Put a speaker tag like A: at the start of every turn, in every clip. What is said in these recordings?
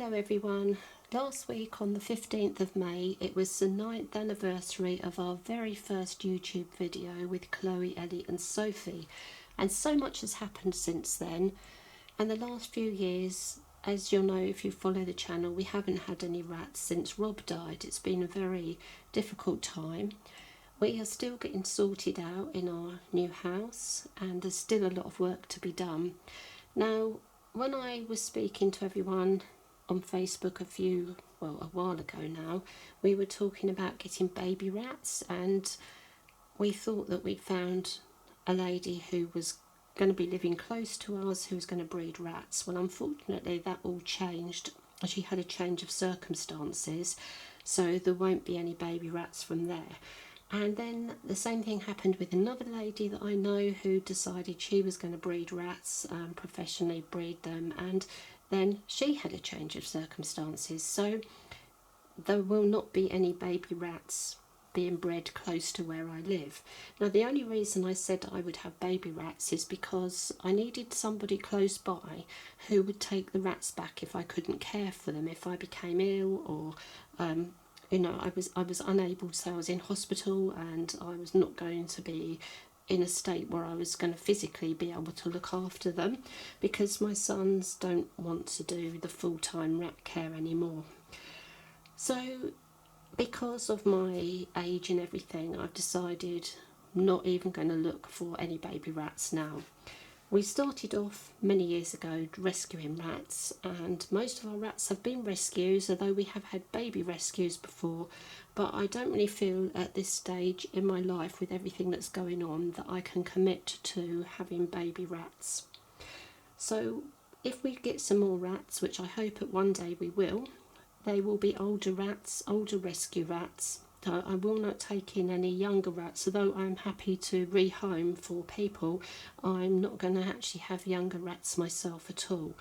A: Hello everyone. Last week on the 15th of May it was the 9th anniversary of our very first YouTube video with Chloe, Ellie and Sophie, and so much has happened since then. And the last few years, as you'll know if you follow the channel, we haven't had any rats since Rob died. It's been a very difficult time. We are still getting sorted out in our new house and there's still a lot of work to be done. Now, when I was speaking to everyone on Facebook a while ago now, we were talking about getting baby rats, and we thought that we'd found a lady who was going to be living close to us who was going to breed rats. Well, unfortunately that all changed. She had a change of circumstances, so there won't be any baby rats from there. And then the same thing happened with another lady that I know who decided she was going to breed rats, professionally breed them, and then she had a change of circumstances. So there will not be any baby rats being bred close to where I live. Now, the only reason I said I would have baby rats is because I needed somebody close by who would take the rats back if I couldn't care for them, if I became ill or I was unable, so I was in hospital and I was not going to be in a state where I was going to physically be able to look after them, because my sons don't want to do the full-time rat care anymore. So because of my age and everything, I've decided I'm not even going to look for any baby rats now. We started off many years ago rescuing rats, and most of our rats have been rescues, although we have had baby rescues before. But I don't really feel at this stage in my life, with everything that's going on, that I can commit to having baby rats. So if we get some more rats, which I hope at one day we will, they will be older rats, older rescue rats. I will not take in any younger rats, although I'm happy to rehome for people. I'm not going to actually have younger rats myself at all.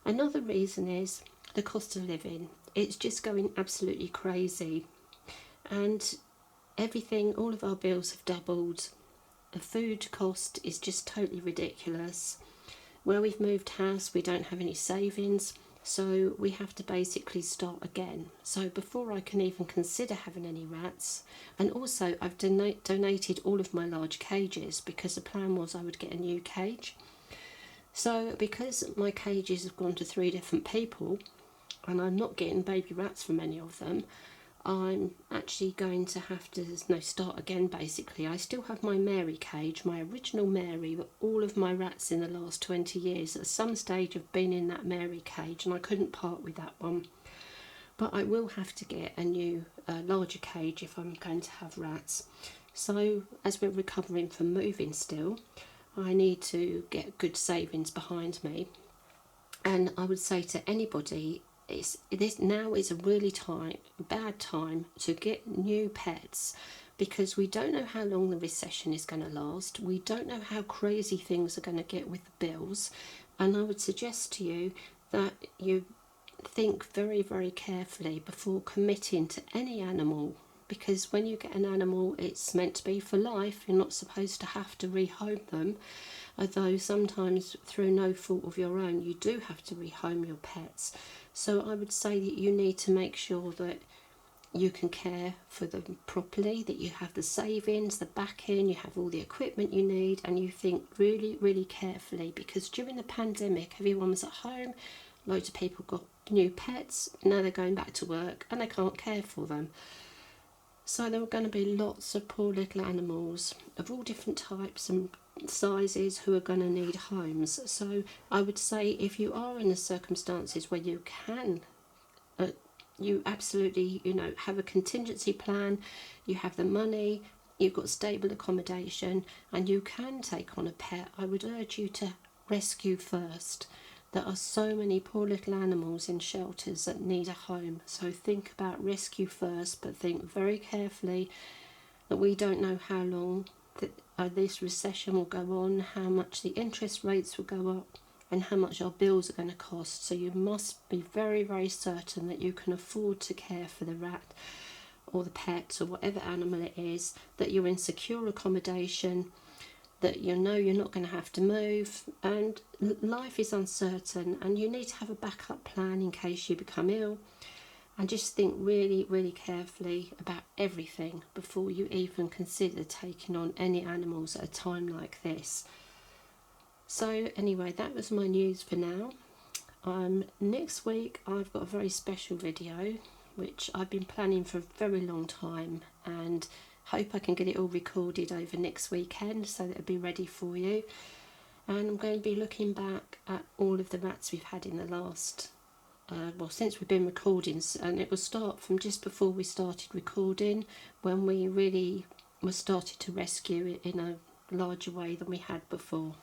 A: Another reason is the cost of living. It's just going absolutely crazy, and everything, all of our bills have doubled. The food cost is just totally ridiculous. Where we've moved house, we don't have any savings, so we have to basically start again. So before I can even consider having any rats, and also I've donated all of my large cages, because the plan was I would get a new cage. So because my cages have gone to 3 different people and I'm not getting baby rats from any of them, I'm actually going to have to start again basically. I still have my Mary cage, my original Mary, but all of my rats in the last 20 years at some stage have been in that Mary cage, and I couldn't part with that one. But I will have to get a new larger cage if I'm going to have rats. So as we're recovering from moving still, I need to get good savings behind me. And I would say to anybody, now is a really bad time to get new pets, because we don't know how long the recession is going to last. We don't know how crazy things are going to get with the bills, and I would suggest to you that you think very, very carefully before committing to any animal, because when you get an animal, it's meant to be for life. You're not supposed to have to rehome them, although sometimes through no fault of your own you do have to rehome your pets. So I would say that you need to make sure that you can care for them properly, that you have the savings, the backing, you have all the equipment you need, and you think really, really carefully, because during the pandemic everyone was at home, loads of people got new pets, now they're going back to work and they can't care for them. So there are going to be lots of poor little animals of all different types and sizes who are going to need homes. So I would say if you are in the circumstances where you can, you absolutely, have a contingency plan, you have the money, you've got stable accommodation, and you can take on a pet, I would urge you to rescue first. There are so many poor little animals in shelters that need a home. So think about rescue first, but think very carefully that we don't know how long this recession will go on, how much the interest rates will go up, and how much our bills are going to cost. So you must be very, very certain that you can afford to care for the rat or the pet or whatever animal it is, that you're in secure accommodation, that you know you're not going to have to move, and life is uncertain, and you need to have a backup plan in case you become ill. And just think really, really carefully about everything before you even consider taking on any animals at a time like this. So anyway, that was my news for now. Next week I've got a very special video which I've been planning for a very long time, and hope I can get it all recorded over next weekend so that it'll be ready for you. And I'm going to be looking back at all of the rats we've had in the last well, since we've been recording, and it will start from just before we started recording, when we really were started to rescue it in a larger way than we had before.